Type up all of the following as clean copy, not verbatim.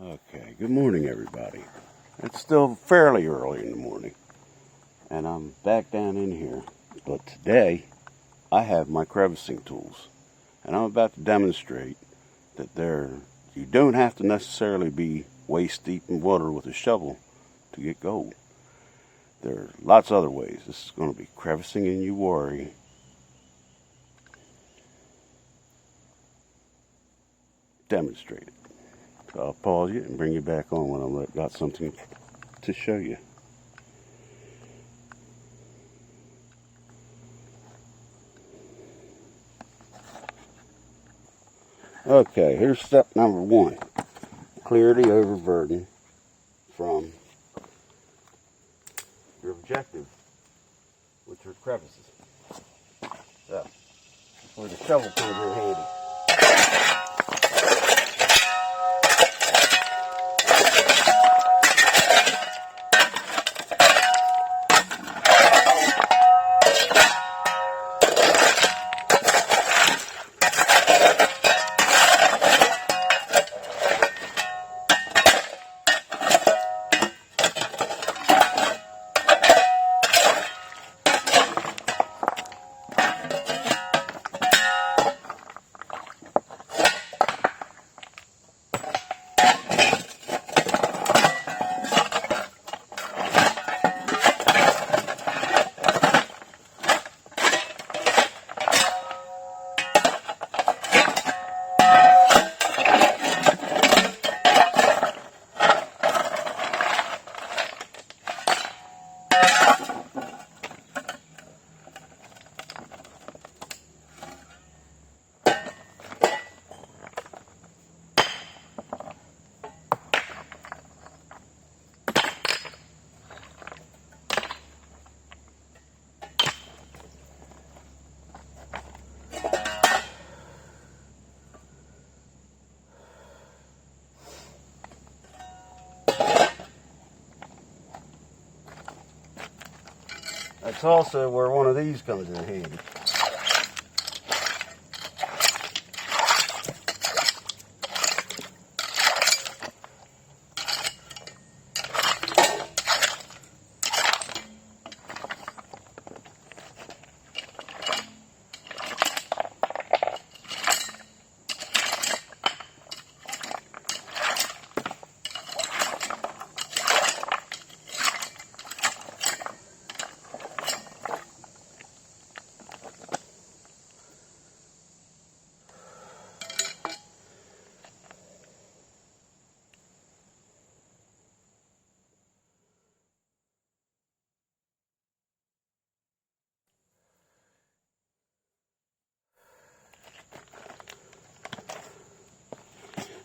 Okay, good morning everybody. It's still fairly early in the morning and I'm back down in here. But today I have my crevicing tools and I'm about to demonstrate that you don't have to necessarily be waist deep in water with a shovel to get gold. There are lots of other ways. This is going to be crevicing in Uhwarrie. Demonstrated. So I'll pause you and bring you back on when I've got something to show you. Okay, here's step number one. Clear the overburden from your objective, which are crevices. So, that's where the shovel comes in handy. That's also where one of these comes in handy.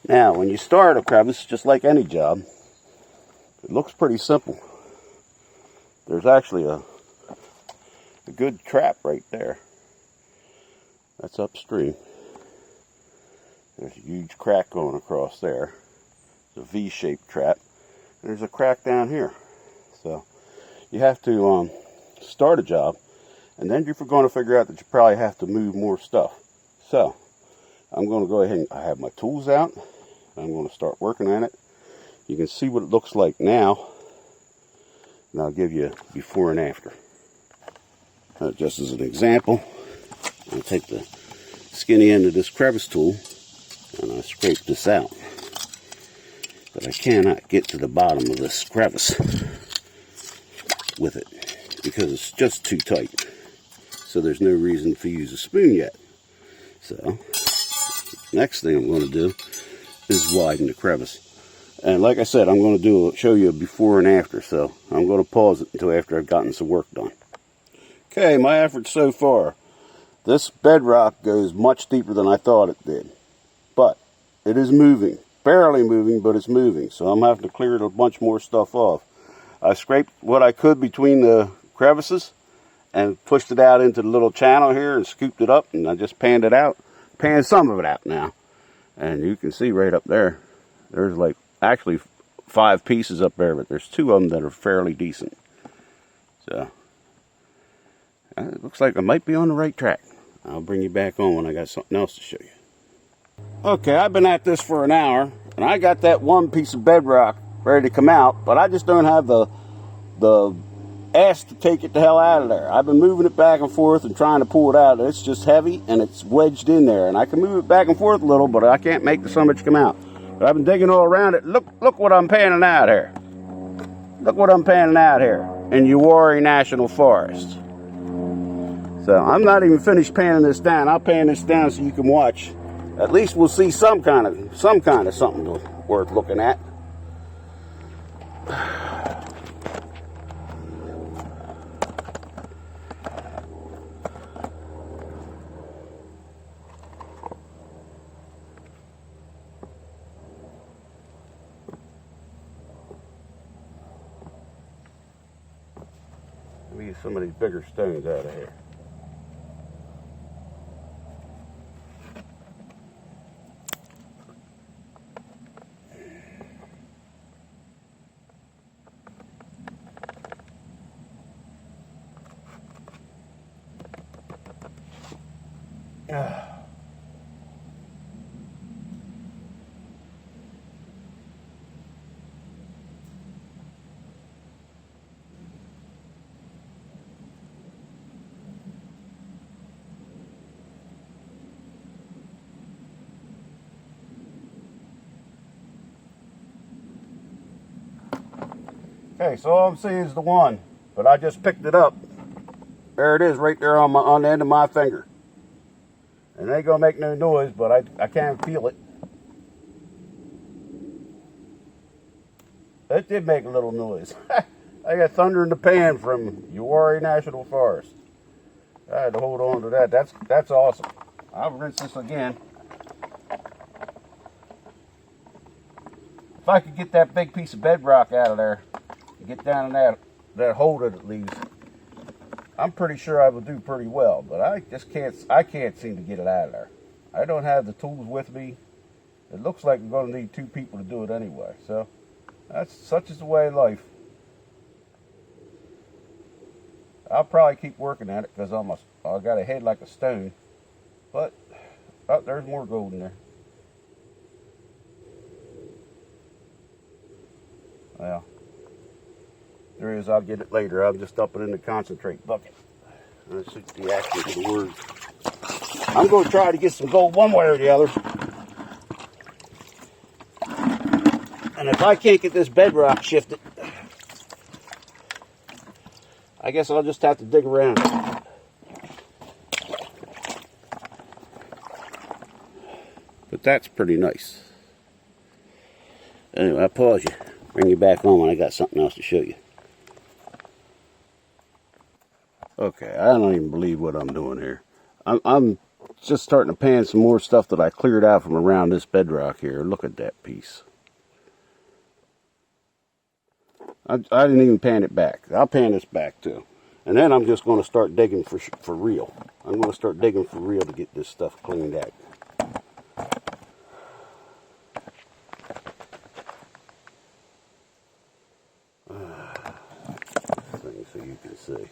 Now, when you start a crevice, just like any job, it looks pretty simple. There's actually a good trap right there. That's upstream. There's a huge crack going across there. It's a V-shaped trap. There's a crack down here. So you have to start a job, and then you're going to figure out that you probably have to move more stuff. So I'm going to go ahead and I have my tools out. I'm going to start working on it. You can see what it looks like now, and I'll give you before and after. Just as an example, I'll take the skinny end of this crevice tool and I scrape this out. But I cannot get to the bottom of this crevice with it because it's just too tight. So there's no reason to use a spoon yet. So next thing I'm going to do is widen the crevice. And like I said, I'm going to show you a before and after, so I'm going to pause it until after I've gotten some work done. Okay, my efforts so far. This bedrock goes much deeper than I thought it did. But it is moving. Barely moving, but it's moving. So I'm having to clear a bunch more stuff off. I scraped what I could between the crevices and pushed it out into the little channel here and scooped it up, and I just panned it out. Panned some of it out now. And you can see right up there, there's like actually 5 pieces up there, but there's 2 of them that are fairly decent. So it looks like I might be on the right track. I'll bring you back on when I got something else to show you. Okay, I've been at this for an hour, And I got that one piece of bedrock ready to come out, but I just don't have the ass to take it the hell out of there. I've been moving it back and forth and trying to pull it out. It's just heavy and it's wedged in there. And I can move it back and forth a little, but I can't make the summit come out. But I've been digging all around it. Look what I'm panning out here. Look what I'm panning out here in Uhwarrie National Forest. So I'm not even finished panning this down. I'll pan this down so you can watch. At least we'll see some kind of something worth looking at. Let me get some of these bigger stones out of here. Okay, so all I'm seeing is the one, but I just picked it up. There it is, right there on the end of my finger. And it ain't gonna make no noise, but I can feel it. It did make a little noise. I got thunder in the pan from Uhwarrie National Forest. I had to hold on to that. That's awesome. I'll rinse this again. If I could get that big piece of bedrock out of there, get down in that hole that it leaves, I'm pretty sure I will do pretty well, but I can't seem to get it out of there. I don't have the tools with me. It looks like we're going to need two people to do it anyway, so that's such is the way of life. I'll probably keep working at it because I got a head like a stone, but oh, there's more gold in there. Well, there is. I'll get it later. I'll just dump it in the concentrate bucket. Let's see the action of the word. I'm going to try to get some gold one way or the other. And if I can't get this bedrock shifted, I guess I'll just have to dig around. But that's pretty nice. Anyway, I'll pause you. Bring you back on when I got something else to show you. Okay, I don't even believe what I'm doing here. I'm just starting to pan some more stuff that I cleared out from around this bedrock here. Look at that piece. I didn't even pan it back. I'll pan this back too. And then I'm just going to start digging for real. I'm going to start digging for real to get this stuff cleaned out. So you can see.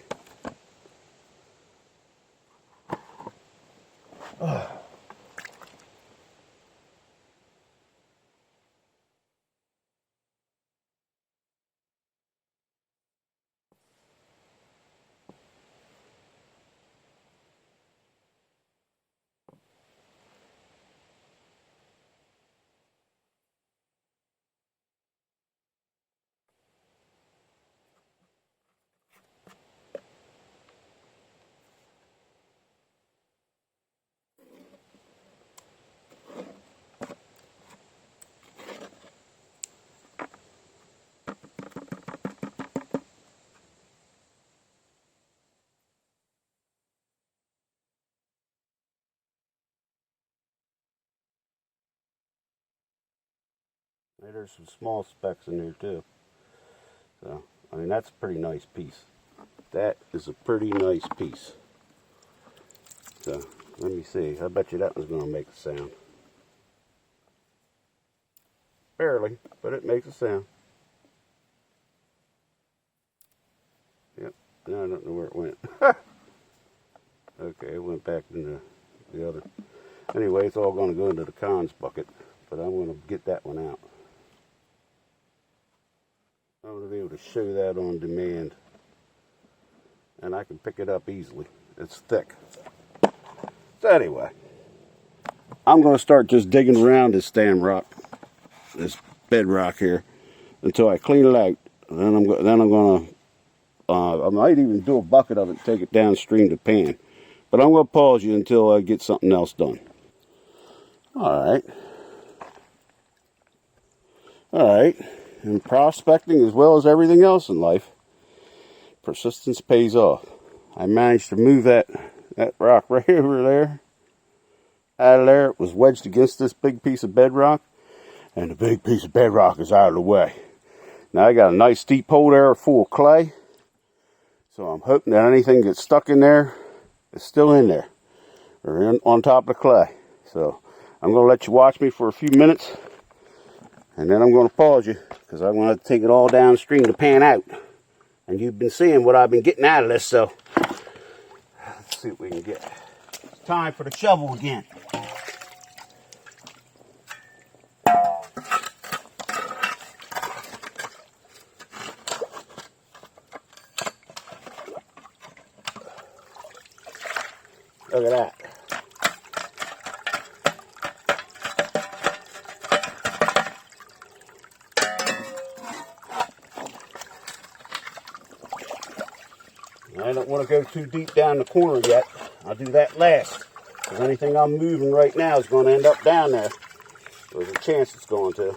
There's some small specks in there too. So, I mean, that's a pretty nice piece. That is a pretty nice piece. So, let me see. I bet you that one's going to make a sound. Barely, but it makes a sound. Yep. Now I don't know where it went. Okay, it went back in the other. Anyway, it's all going to go into the cons bucket. but I'm going to get that one out. I'm going to be able to show that on demand, and I can pick it up easily. It's thick. So anyway, I'm going to start just digging around this stand rock, this bedrock here, until I clean it out. And then I'm going to, I might even do a bucket of it and take it downstream to pan. But I'm going to pause you until I get something else done. All right. In prospecting, as well as everything else in life, persistence pays off. I managed to move that rock right over there. Out of there, it was wedged against this big piece of bedrock, and the big piece of bedrock is out of the way. Now I got a nice deep hole there full of clay, so I'm hoping that anything that's stuck in there is still in there, or on top of the clay. So I'm going to let you watch me for a few minutes, and then I'm going to pause you, because I want to take it all downstream to pan out. And you've been seeing what I've been getting out of this, so let's see what we can get. It's time for the shovel again. Look at that. I don't want to go too deep down the corner yet. I'll do that last. Because anything I'm moving right now is going to end up down there. There's a chance it's going to.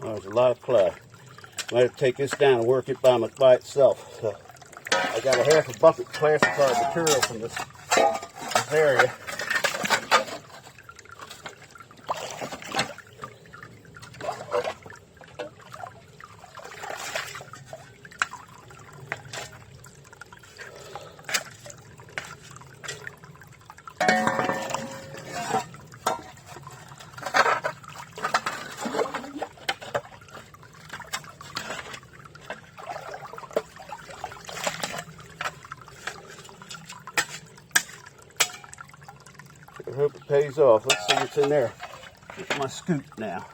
There's a lot of clay. I might have to take this down and work it by itself. So I got a half a bucket of plastic card material from this area. I hope it pays off. Let's see what's in there. Get my scoop now.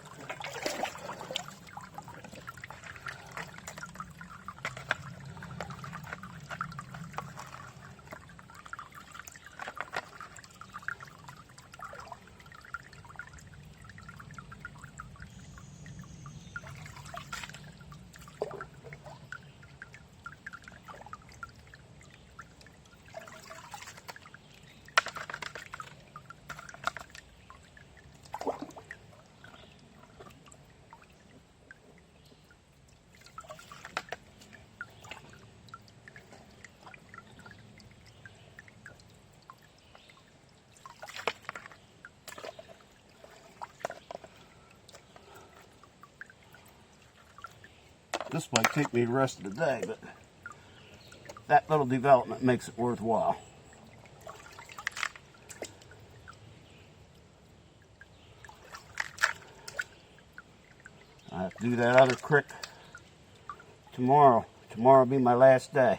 This might take me the rest of the day, but that little development makes it worthwhile. I have to do that other crick tomorrow. Tomorrow will be my last day.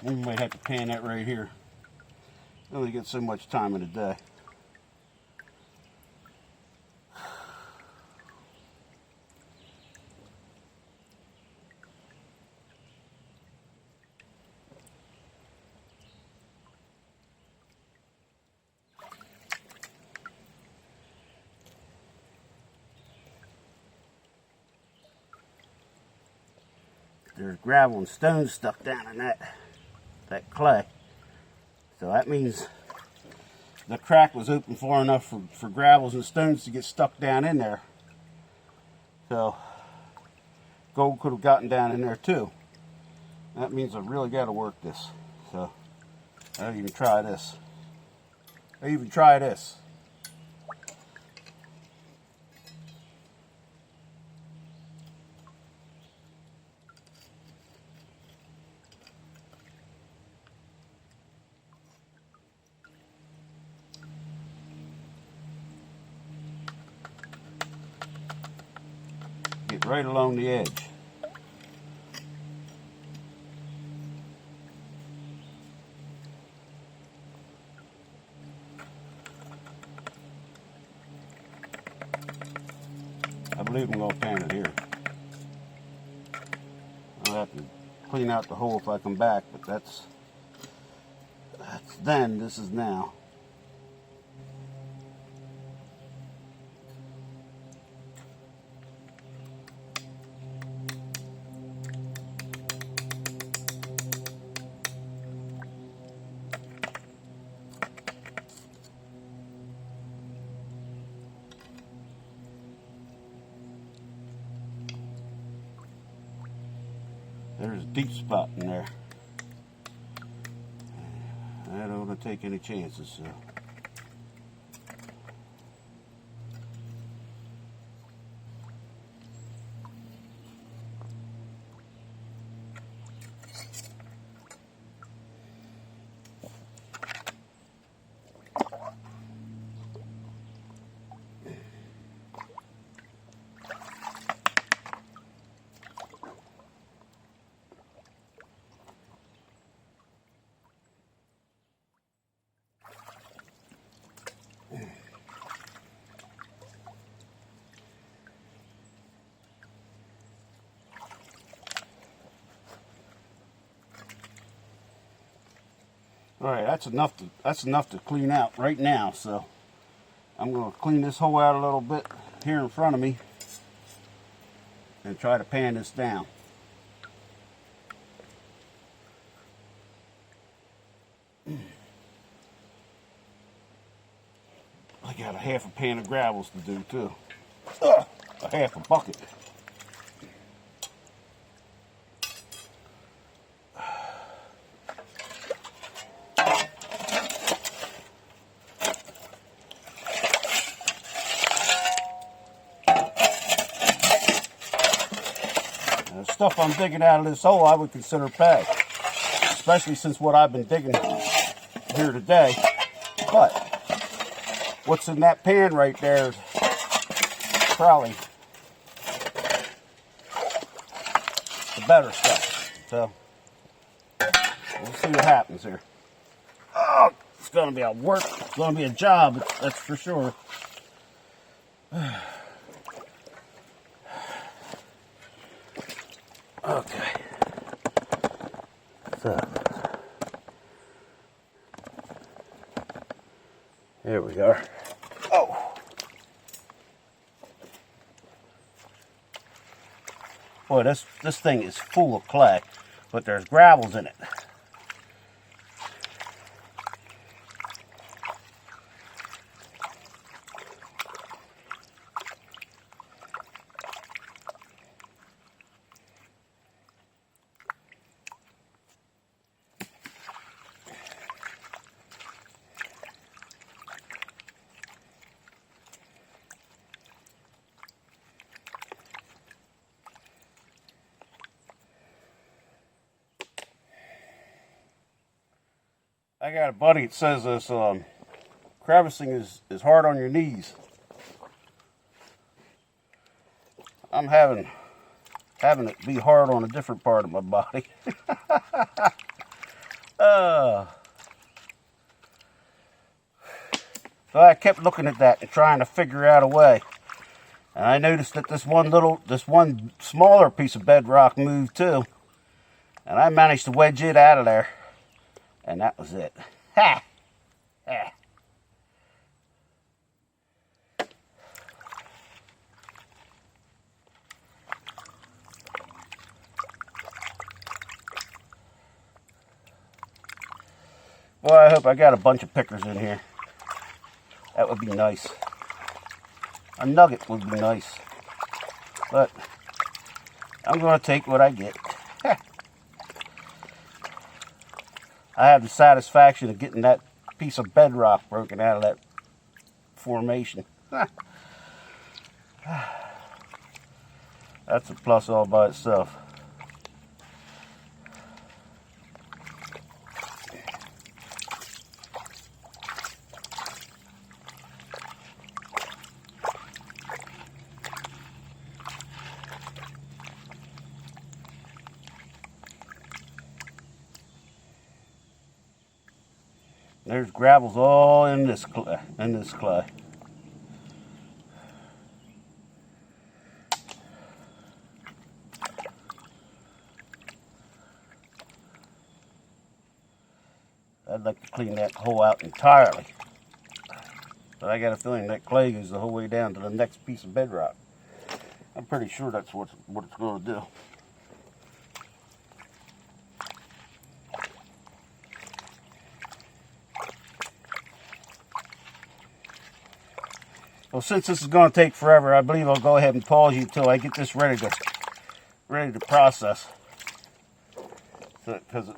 We might have to pan that right here. I only get so much time in a day. there's gravel and stones stuck down in that clay. So that means the crack was open far enough for gravels and stones to get stuck down in there. So gold could have gotten down in there too. That means I really got to work this. So I'll even try this. Get right along the edge. I believe I'm going to pan it here. I'll have to clean out the hole if I come back, but that's then, this is now. There's a deep spot in there. I don't want to take any chances, so. All right, that's enough to clean out right now. So I'm going to clean this hole out a little bit here in front of me and try to pan this down. I got a half a pan of gravels to do too. A half a bucket. The stuff I'm digging out of this hole I would consider pay, especially since what I've been digging here today. But what's in that pan right there is probably the better stuff. So we'll see what happens here. Oh, it's going to be a work. It's going to be a job, that's for sure. Okay. So here we are. Oh. Boy, this thing is full of clay, but there's gravels in it. I got a buddy that says this crevicing is hard on your knees. I'm having it be hard on a different part of my body. So I kept looking at that and trying to figure out a way. And I noticed that this one smaller piece of bedrock moved too. And I managed to wedge it out of there. And that was it. Ha! Ha! Boy, I hope I got a bunch of pickers in here. That would be nice. A nugget would be nice. But I'm going to take what I get. I have the satisfaction of getting that piece of bedrock broken out of that formation. That's a plus all by itself. There's gravels all in this clay. I'd like to clean that hole out entirely. But I got a feeling that clay goes the whole way down to the next piece of bedrock. I'm pretty sure that's what it's going to do. Well, since this is going to take forever, I believe I'll go ahead and pause you until I get this ready to process. Because,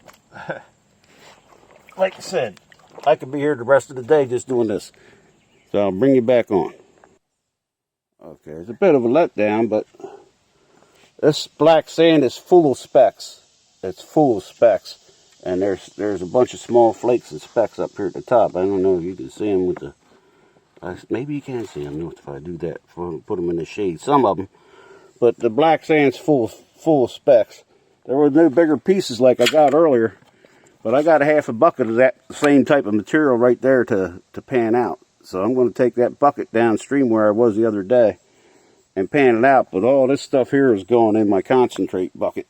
like I said, I could be here the rest of the day just doing this. So I'll bring you back on. Okay, it's a bit of a letdown, but this black sand is full of specks. It's full of specks. And there's a bunch of small flakes and specks up here at the top. I don't know if you can see them with the... maybe you can see them if I do that. Put them in the shade. Some of them. But the black sand's full of specks. There were no bigger pieces like I got earlier. But I got a half a bucket of that same type of material right there to pan out. So I'm going to take that bucket downstream where I was the other day and pan it out. But all this stuff here is going in my concentrate bucket.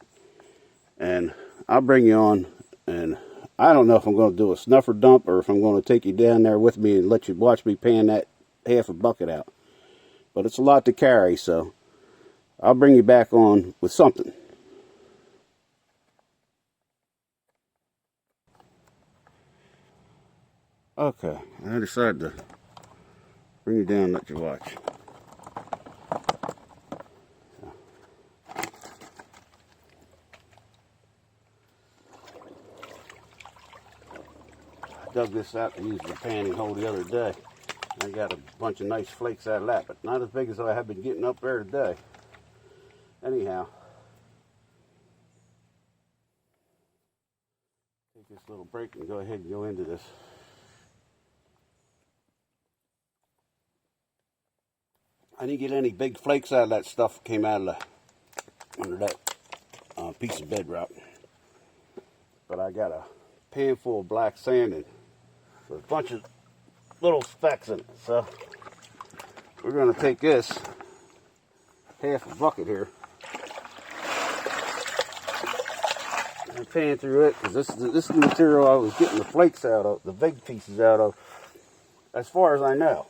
And I'll bring you on. And I don't know if I'm going to do a snuffer dump or if I'm going to take you down there with me and let you watch me pan that half a bucket out. But it's a lot to carry, so I'll bring you back on with something. Okay, I decided to bring you down and let you watch. I dug this out to use the panning hole the other day. I got a bunch of nice flakes out of that, but not as big as I have been getting up there today. Anyhow, take this little break and go ahead and go into this. I didn't get any big flakes out of that stuff that came out of under that piece of bedrock. But I got a pan full of black sand and a bunch of little specks in it. So we're going to take this half a bucket here and pan through it, because this is the material I was getting the flakes out of, the big pieces out of, as far as I know.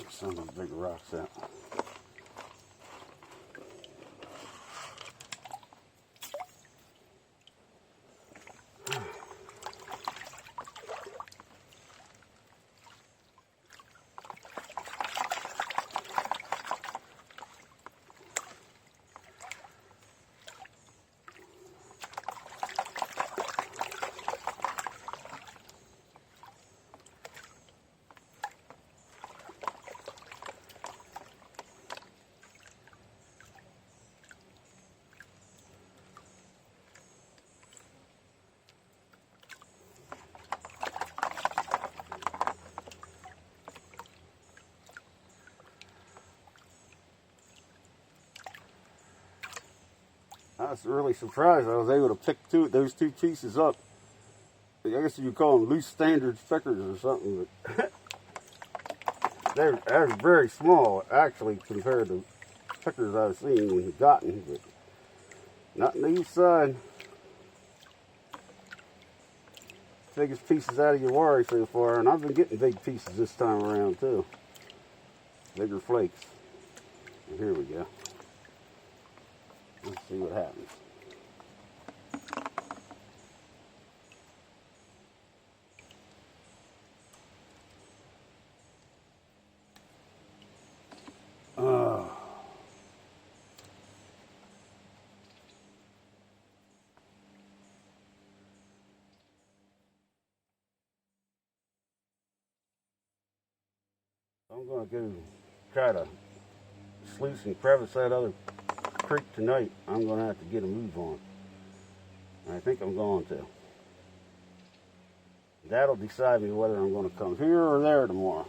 Some of the big rocks out. I was really surprised I was able to pick those two pieces up. I guess you call them loose standard pickers or something. But they're very small, actually, compared to pickers I've seen and gotten, but not in the east side. Biggest pieces out of Uhwarrie so far, and I've been getting big pieces this time around too. Bigger flakes. And here we go. Let's see what happens. I'm going to go try to sluice and crevice that other creek tonight. I'm going to have to get a move on. I think I'm going to. That'll decide me whether I'm going to come here or there tomorrow.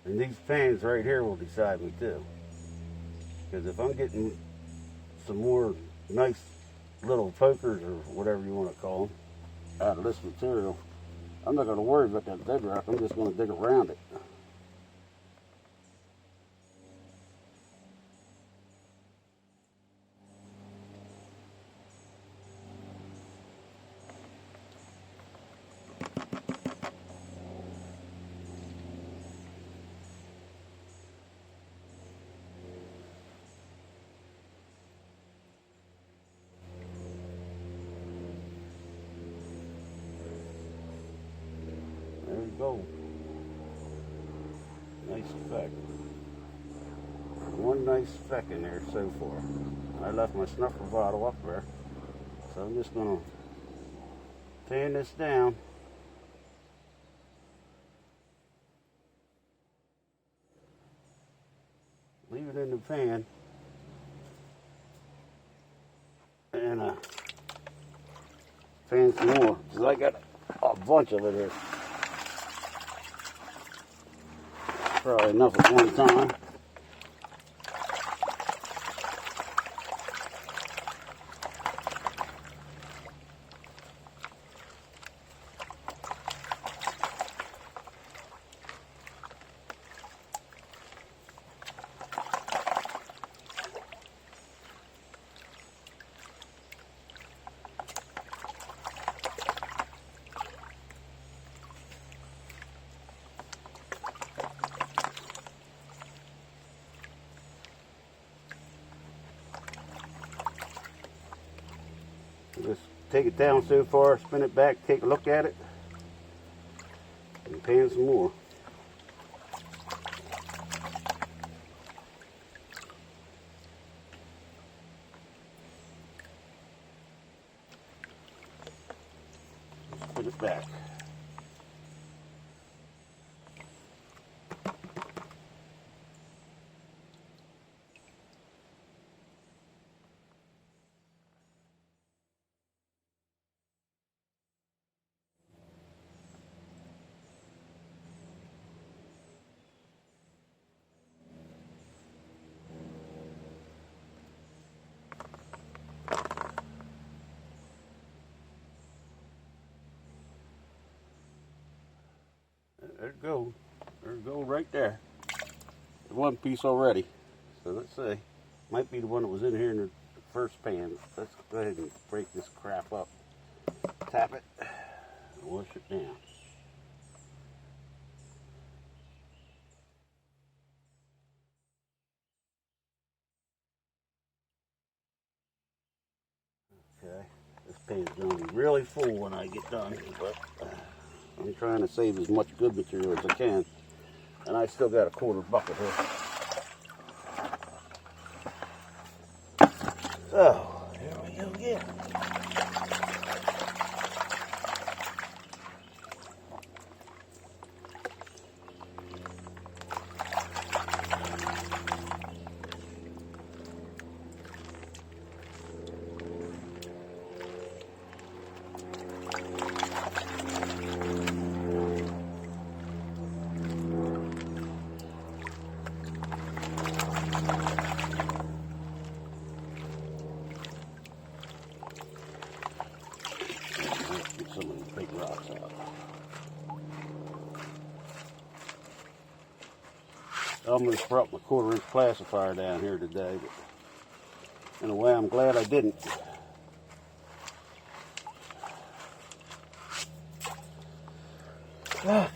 And these pans right here will decide me too. Because if I'm getting some more nice little pokers or whatever you want to call them out of this material, I'm not going to worry about that bedrock. I'm just going to dig around it. There you go. Nice speck. One nice speck in there so far. I left my snuffer bottle up there. So I'm just going to pan this down. Leave it in the pan. And pan some more. Because I got a bunch of it here. Probably enough at one time. Just take it down so far, spin it back, take a look at it, and pan some more. Spin it back. There it goes. There it goes right there. One piece already. So let's see. Might be the one that was in here in the first pan. Let's go ahead and break this crap up. Tap it. And wash it down. Okay. This pan's going to be really full when I get done. But I'm trying to save as much good material as I can. And I still got a quarter bucket here. So, here we go again. almost brought my 1/4-inch classifier down here today, but in a way I'm glad I didn't. Okay.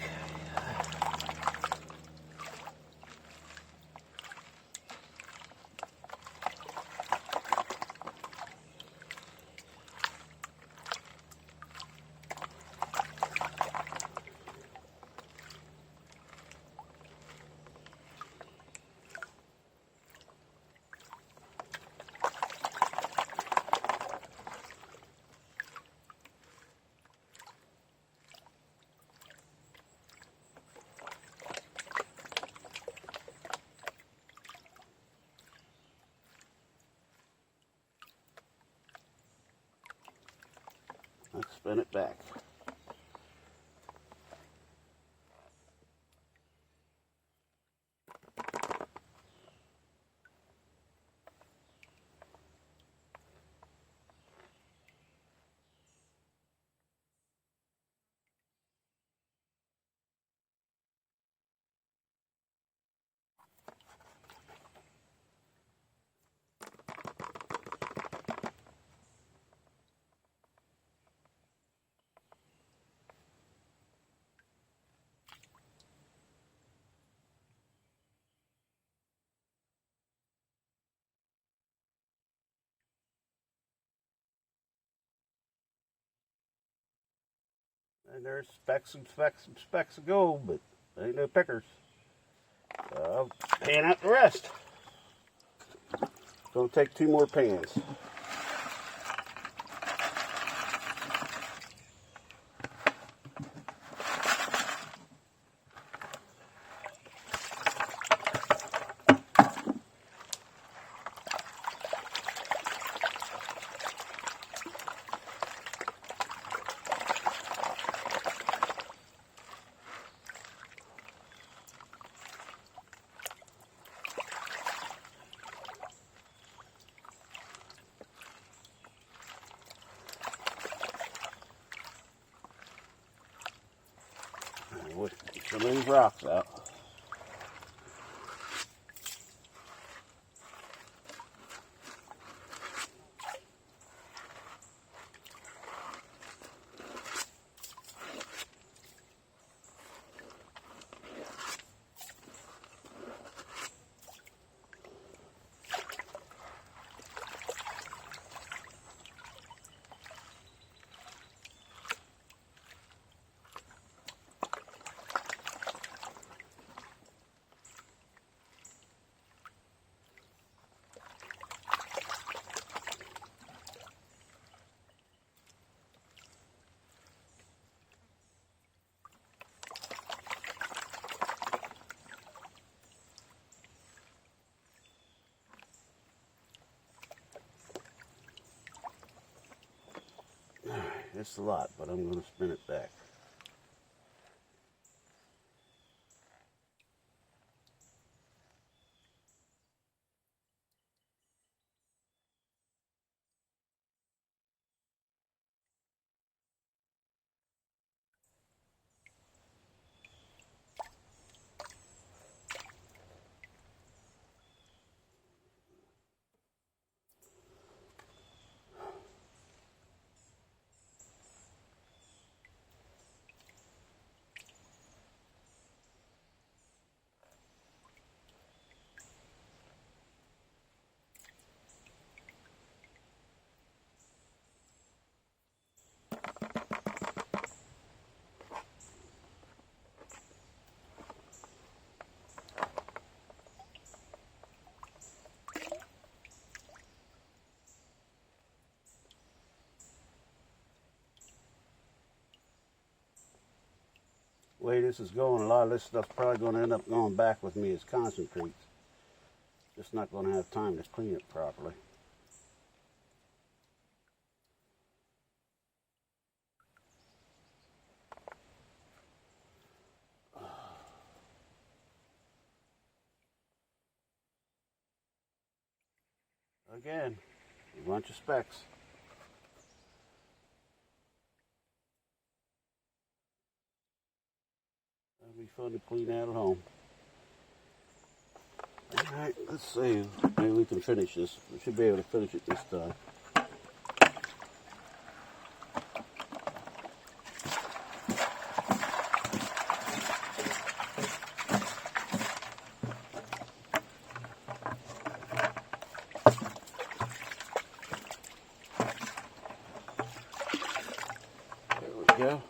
Let's spin it back. And there's specks and specks and specks of gold, but there ain't no pickers. So I'll pan out the rest. It's gonna take 2 more pans. Some of these rocks out. It's a lot, but I'm going to spin it back. The way this is going, a lot of this stuff's probably going to end up going back with me as concentrates. Just not going to have time to clean it properly. Again, a bunch of specks. That'll be fun to clean out at home. Alright, let's see. Maybe we can finish this. We should be able to finish it this time. There we go.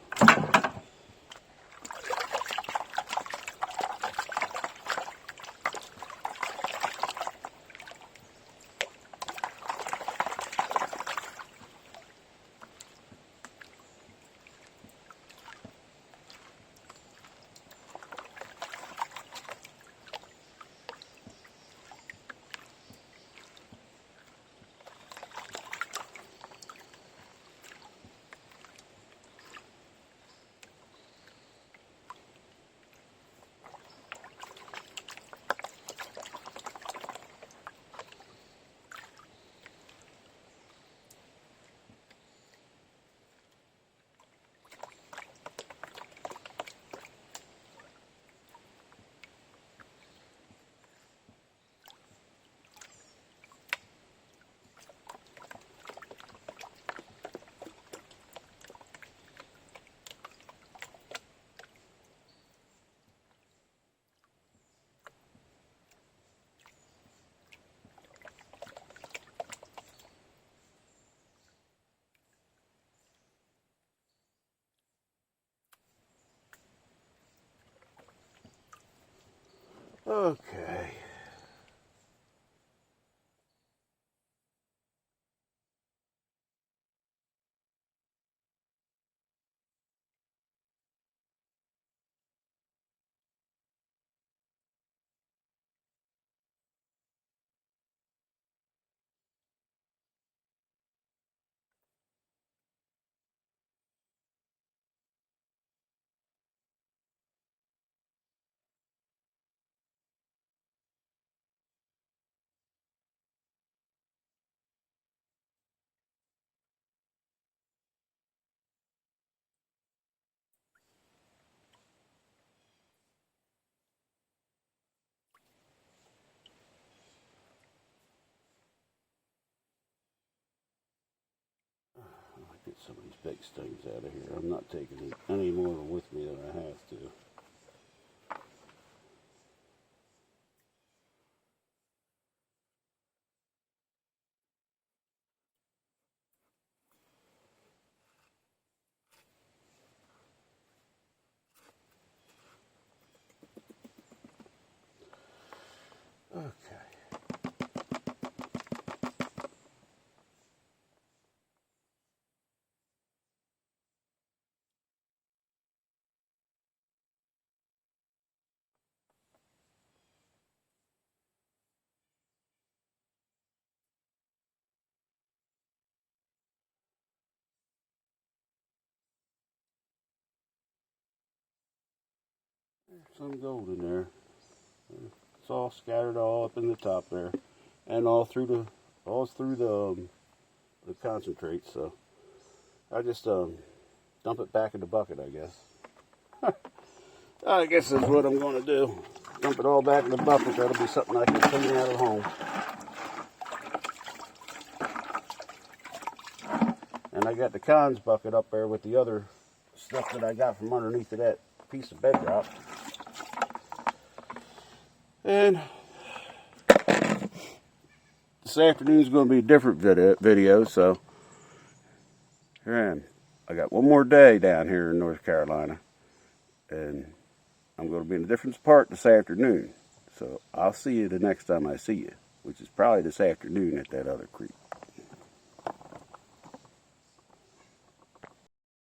Okay. Get some of these big stings out of here. I'm not taking any more with me than I have to. Okay. There's some gold in there. It's all scattered all up in the top there, and all through the concentrate. So I just dump it back in the bucket, I guess. I guess that's what I'm going to do. Dump it all back in the bucket. That'll be something I can clean out at home. And I got the cons bucket up there with the other stuff that I got from underneath of that piece of bedrock. And this afternoon is going to be a different video, so here I am. I got one more day down here in North Carolina, and I'm going to be in a different part this afternoon. So I'll see you the next time I see you, which is probably this afternoon at that other creek.